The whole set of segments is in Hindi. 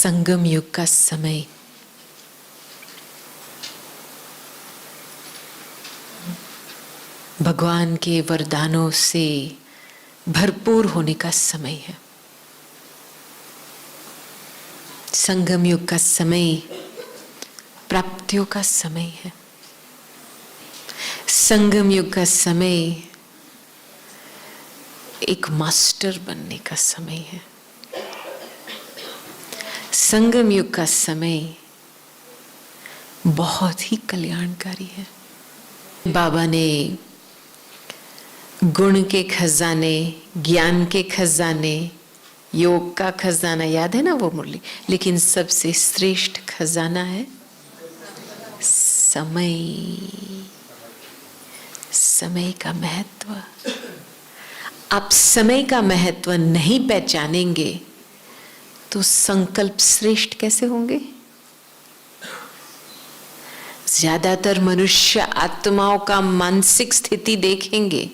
संगम युग का समय भगवान के वरदानों से भरपूर होने का समय है। संगम युग का समय प्राप्तियों का समय है। संगम युग का समय एक मास्टर बनने का समय है। संगम युग का समय बहुत ही कल्याणकारी है। बाबा ने गुण के खजाने, ज्ञान के खजाने, योग का खजाना, याद है ना वो मुरली, लेकिन सबसे श्रेष्ठ खजाना है समय। समय का महत्व। आप समय का महत्व नहीं पहचानेंगे तो संकल्प श्रेष्ठ कैसे होंगे? ज्यादातर मनुष्य आत्माओं का मानसिक स्थिति देखेंगे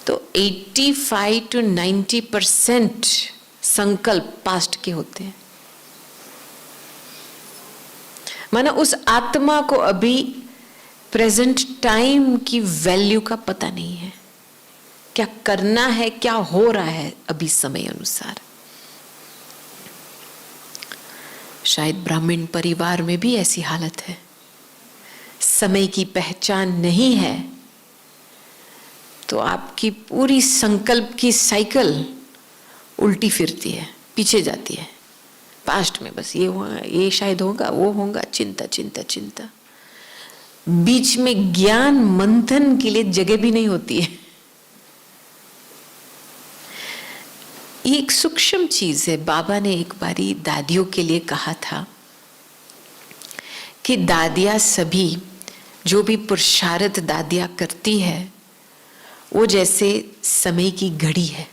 तो 85 to 90% संकल्प पास्ट के होते हैं। माना उस आत्मा को अभी प्रेजेंट टाइम की वैल्यू का पता नहीं है, क्या करना है, क्या हो रहा है अभी समय अनुसार। शायद ब्राह्मण परिवार में भी ऐसी हालत है। समय की पहचान नहीं है तो आपकी पूरी संकल्प की साइकिल उल्टी फिरती है, पीछे जाती है। पास्ट में बस ये हुआ, ये शायद होगा, वो होगा, चिंता चिंता चिंता। बीच में ज्ञान मंथन के लिए जगह भी नहीं होती है। ये एक सूक्ष्म चीज है। बाबा ने एक बारी दादियों के लिए कहा था कि दादियां सभी जो भी पुरुषार्थ दादियां करती है वो जैसे समय की घड़ी है।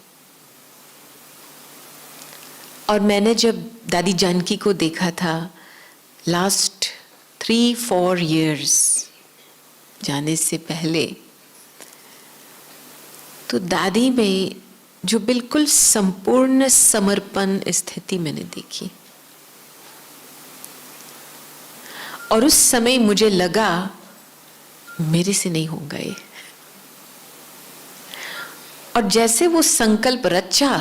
और मैंने जब दादी जानकी को देखा था लास्ट 3-4 years जाने से पहले, तो दादी में जो बिल्कुल संपूर्ण समर्पण स्थिति मैंने देखी। और उस समय मुझे लगा मेरे से नहीं होगा ये। और जैसे वो संकल्प रचा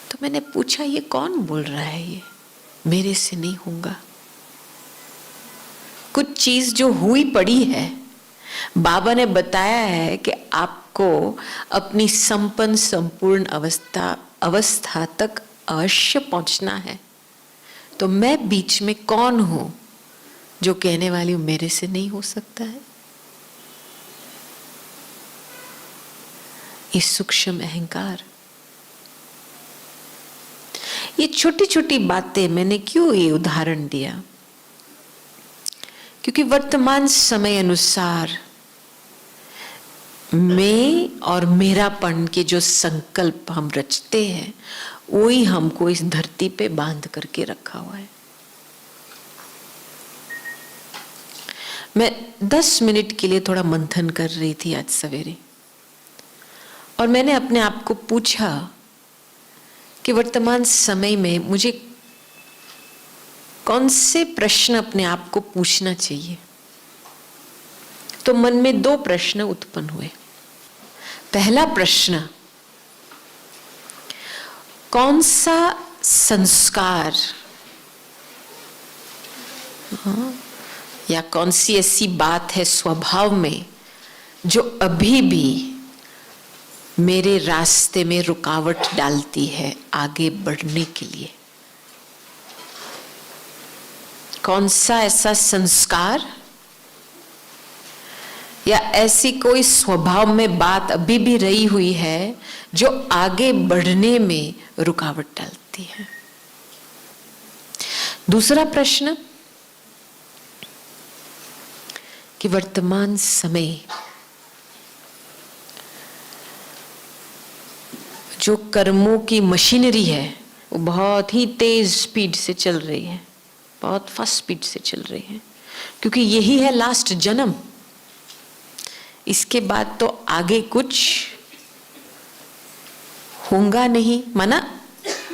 तो मैंने पूछा ये कौन बोल रहा है, ये मेरे से नहीं होगा। कुछ चीज जो हुई पड़ी है, बाबा ने बताया है कि आपको अपनी संपन्न संपूर्ण अवस्था तक अवश्य पहुंचना है। तो मैं बीच में कौन हूं जो कहने वाली हूं मेरे से नहीं हो सकता है? ये सूक्ष्म अहंकार। ये छोटी छोटी बातें मैंने क्यों ये उदाहरण दिया? क्योंकि वर्तमान समय अनुसार मैं और मेरापन के जो संकल्प हम रचते हैं वही हमको इस धरती पे बांध करके रखा हुआ है। मैं 10 मिनट के लिए थोड़ा मंथन कर रही थी आज सवेरे, और मैंने अपने आप को पूछा कि वर्तमान समय में मुझे कौन से प्रश्न अपने आप को पूछना चाहिए। तो मन में 2 प्रश्न उत्पन्न हुए। पहला प्रश्न, कौन सा संस्कार या कौन सी ऐसी बात है स्वभाव में जो अभी भी मेरे रास्ते में रुकावट डालती है आगे बढ़ने के लिए? कौन सा ऐसा संस्कार या ऐसी कोई स्वभाव में बात अभी भी रही हुई है जो आगे बढ़ने में रुकावट डालती है? दूसरा प्रश्न कि वर्तमान समय जो कर्मों की मशीनरी है वो बहुत ही तेज स्पीड से चल रही है, बहुत फास्ट स्पीड से चल रही है, क्योंकि यही है लास्ट जन्म। इसके बाद तो आगे कुछ होगा नहीं। माना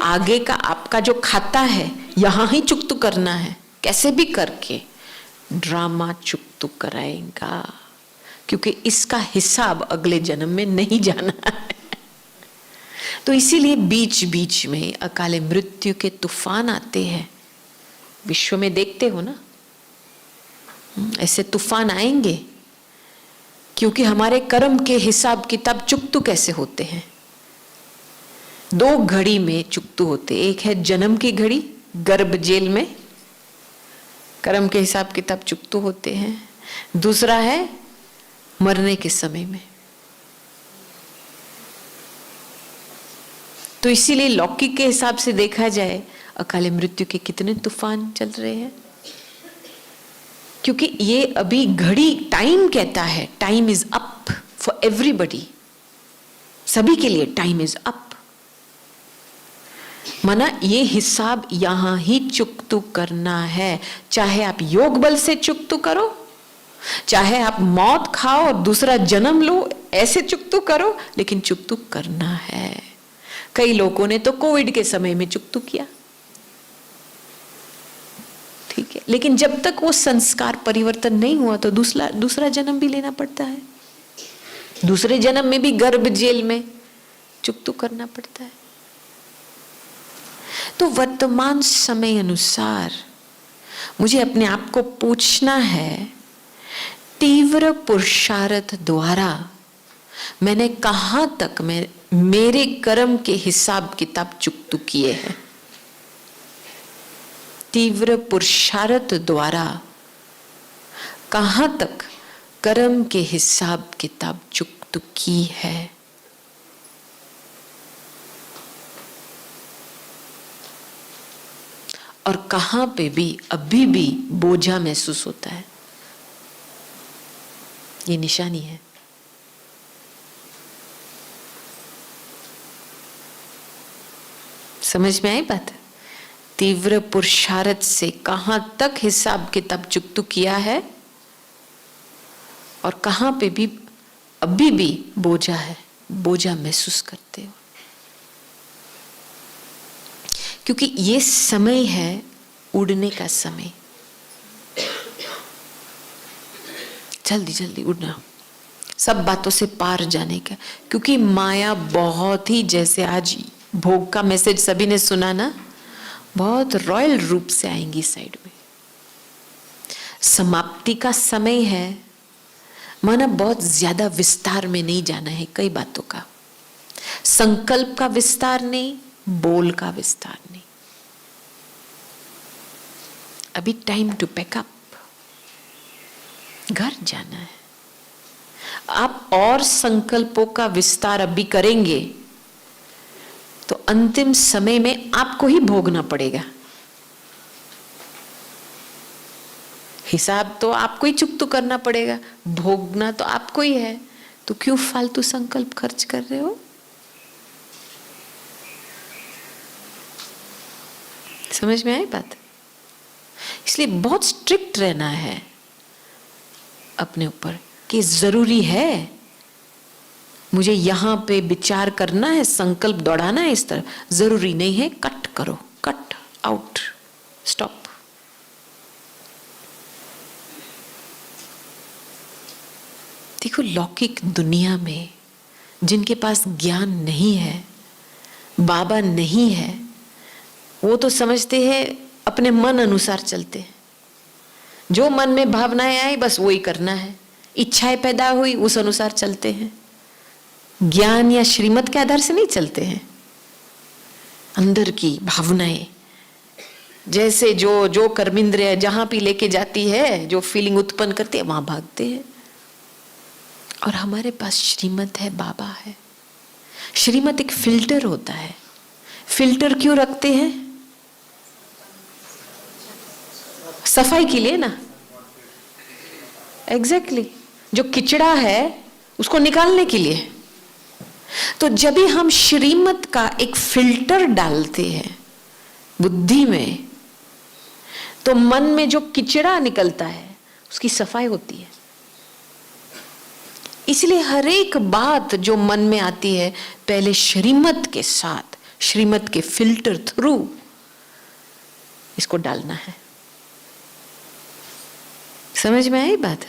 आगे का आपका जो खाता है यहां ही चुकतू करना है, कैसे भी करके ड्रामा चुकतू कराएगा, क्योंकि इसका हिसाब अगले जन्म में नहीं जाना है। तो इसीलिए बीच बीच में अकाले मृत्यु के तूफान आते हैं। विश्व में देखते हो ना, ऐसे तूफान आएंगे क्योंकि हमारे कर्म के हिसाब किताब चुकतू कैसे होते हैं। 2 घड़ी में चुकतू होते, एक है जन्म की घड़ी, गर्भ जेल में कर्म के हिसाब किताब चुकतू होते हैं, दूसरा है मरने के समय में। तो इसीलिए लौकिक के हिसाब से देखा जाए अकाले मृत्यु के कितने तूफान चल रहे हैं, क्योंकि ये अभी घड़ी, टाइम कहता है time is up for everybody, सभी के लिए टाइम इज अप। माना ये हिसाब यहां ही चुकतू करना है, चाहे आप योग बल से चुकतू करो, चाहे आप मौत खाओ और दूसरा जन्म लो, ऐसे चुकतू करो, लेकिन चुकतू करना है। कई लोगों ने तो कोविड के समय में चुकतू किया, ठीक है, लेकिन जब तक वो संस्कार परिवर्तन नहीं हुआ तो दूसरा जन्म भी लेना पड़ता है, दूसरे जन्म में भी गर्भ जेल में चुकतू करना पड़ता है। तो वर्तमान समय अनुसार मुझे अपने आप को पूछना है, तीव्र पुरुषार्थ द्वारा मैंने कहां तक मेरे कर्म के हिसाब किताब चुकतू किए हैं। तीव्र पुरुषार्थ द्वारा कहां तक कर्म के हिसाब किताब चुकतू की है। और कहां पे भी अभी भी बोझा महसूस होता है, ये निशानी है। समझ में आई बात? तीव्र पुरुषार्थ से कहां तक हिसाब किताब चुकतू किया है और कहां पे भी अभी भी बोझा है, बोझा महसूस करते हो। क्योंकि ये समय है उड़ने का समय, जल्दी जल्दी उड़ना, सब बातों से पार जाने का। क्योंकि माया बहुत ही, जैसे आज भोग का मैसेज सभी ने सुना ना, बहुत रॉयल रूप से आएंगी साइड में। समाप्ति का समय है, माना बहुत ज्यादा विस्तार में नहीं जाना है कई बातों का, संकल्प का विस्तार नहीं, बोल का विस्तार नहीं। अभी टाइम टू पैक अप, घर जाना है। आप और संकल्पों का विस्तार अभी करेंगे तो अंतिम समय में आपको ही भोगना पड़ेगा। हिसाब तो आपको ही चुकतू करना पड़ेगा, भोगना तो आपको ही है। तो क्यों फालतू संकल्प खर्च कर रहे हो? समझ में आई बात? इसलिए बहुत स्ट्रिक्ट रहना है अपने ऊपर कि जरूरी है, मुझे यहां पे विचार करना है, संकल्प दौड़ाना है इस तरह, जरूरी नहीं है, कट करो, कट आउट, स्टॉप। देखो लौकिक दुनिया में जिनके पास ज्ञान नहीं है, बाबा नहीं है, वो तो समझते हैं अपने मन अनुसार चलते हैं, जो मन में भावनाएं आई बस वही करना है, इच्छाएं पैदा हुई उस अनुसार चलते हैं। ज्ञान या श्रीमत के आधार से नहीं चलते हैं, अंदर की भावनाएं जैसे जो कर्मेंद्रिय जहां भी लेके जाती है, जो फीलिंग उत्पन्न करती है वहां भागते हैं। और हमारे पास श्रीमत है, बाबा है। श्रीमत एक फिल्टर होता है। फिल्टर क्यों रखते हैं? सफाई के लिए ना, एग्जैक्टली जो किचड़ा है उसको निकालने के लिए। तो जब भी हम श्रीमत का एक फिल्टर डालते हैं बुद्धि में, तो मन में जो किचड़ा निकलता है उसकी सफाई होती है। इसलिए हर एक बात जो मन में आती है पहले श्रीमत के साथ श्रीमत के फिल्टर थ्रू इसको डालना है। समझ में आई बात?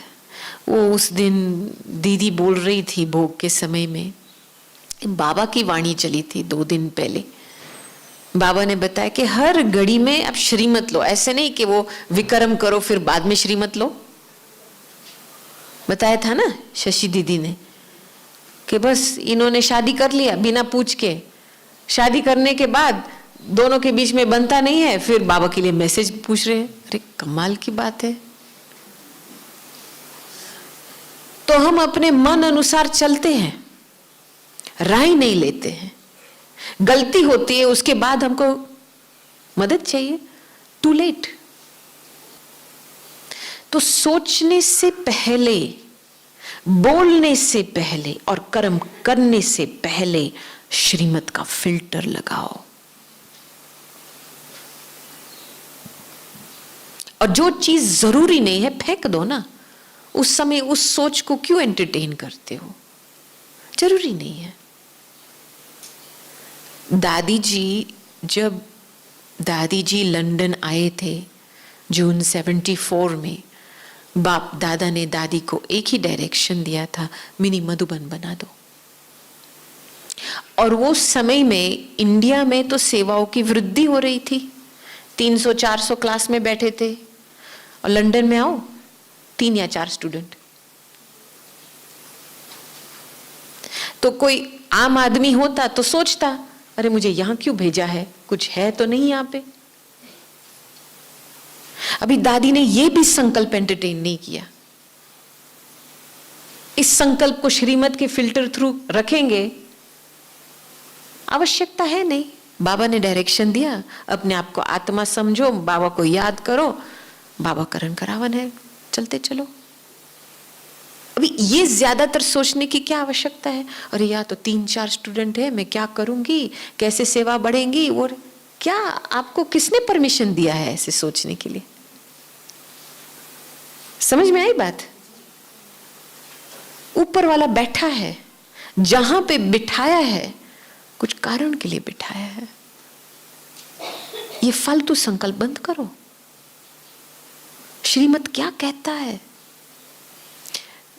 वो उस दिन दीदी बोल रही थी भोग के समय में, बाबा की वाणी चली थी 2 दिन पहले। बाबा ने बताया कि हर घड़ी में आप श्रीमत लो, ऐसे नहीं कि वो विक्रम करो फिर बाद में श्रीमत लो। बताया था ना शशि दीदी ने कि बस इन्होंने शादी कर लिया बिना पूछ के, शादी करने के बाद दोनों के बीच में बनता नहीं है, फिर बाबा के लिए मैसेज पूछ रहे हैं। अरे कमाल की बात है। तो हम अपने मन अनुसार चलते हैं, राय नहीं लेते हैं। गलती होती है उसके बाद हमको मदद चाहिए, टू लेट। तो सोचने से पहले, बोलने से पहले और कर्म करने से पहले श्रीमत का फिल्टर लगाओ। और जो चीज जरूरी नहीं है फेंक दो ना। उस समय उस सोच को क्यों एंटरटेन करते हो? जरूरी नहीं है। जब दादी जी लंदन आए थे जून 74 में, बाप दादा ने दादी को एक ही डायरेक्शन दिया था, मिनी मधुबन बना दो। और वो समय में इंडिया में तो सेवाओं की वृद्धि हो रही थी, 300-400 क्लास में बैठे थे, और लंदन में आओ 3 या 4 स्टूडेंट। तो कोई आम आदमी होता तो सोचता, अरे मुझे यहां क्यों भेजा है, कुछ है तो नहीं यहां पे। अभी दादी ने यह भी संकल्प एंटरटेन नहीं किया। इस संकल्प को श्रीमत के फिल्टर थ्रू रखेंगे, आवश्यकता है नहीं। बाबा ने डायरेक्शन दिया, अपने आप को आत्मा समझो, बाबा को याद करो, बाबा करण करावन है, चलते चलो। अभी ये ज्यादातर सोचने की क्या आवश्यकता है? अरे यार तो 3-4 स्टूडेंट है, मैं क्या करूंगी, कैसे सेवा बढ़ेंगी, और क्या आपको किसने परमिशन दिया है ऐसे सोचने के लिए? समझ में आई बात? ऊपर वाला बैठा है, जहां पे बिठाया है कुछ कारण के लिए बिठाया है। ये फालतू संकल्प बंद करो। श्रीमत क्या कहता है?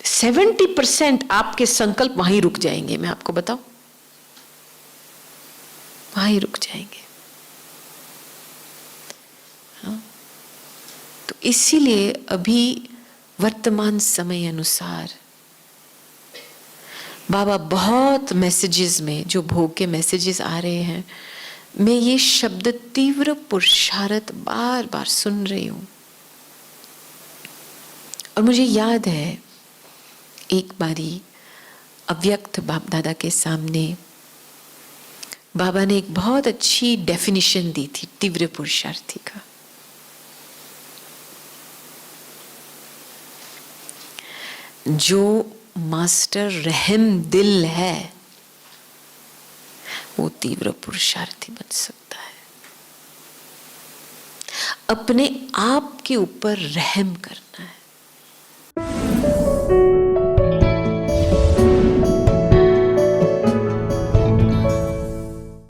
70% आपके संकल्प वहीं रुक जाएंगे, मैं आपको बताऊं, वहीं रुक जाएंगे। हाँ? तो इसीलिए अभी वर्तमान समय अनुसार बाबा बहुत मैसेजेस में, जो भोग के मैसेजेस आ रहे हैं, मैं ये शब्द तीव्र पुरुषार्थ बार बार सुन रही हूं। और मुझे याद है एक बारी अव्यक्त बाप दादा के सामने बाबा ने एक बहुत अच्छी डेफिनेशन दी थी तीव्र पुरुषार्थी का। जो मास्टर रहम दिल है वो तीव्र पुरुषार्थी बन सकता है। अपने आप के ऊपर रहम करना है।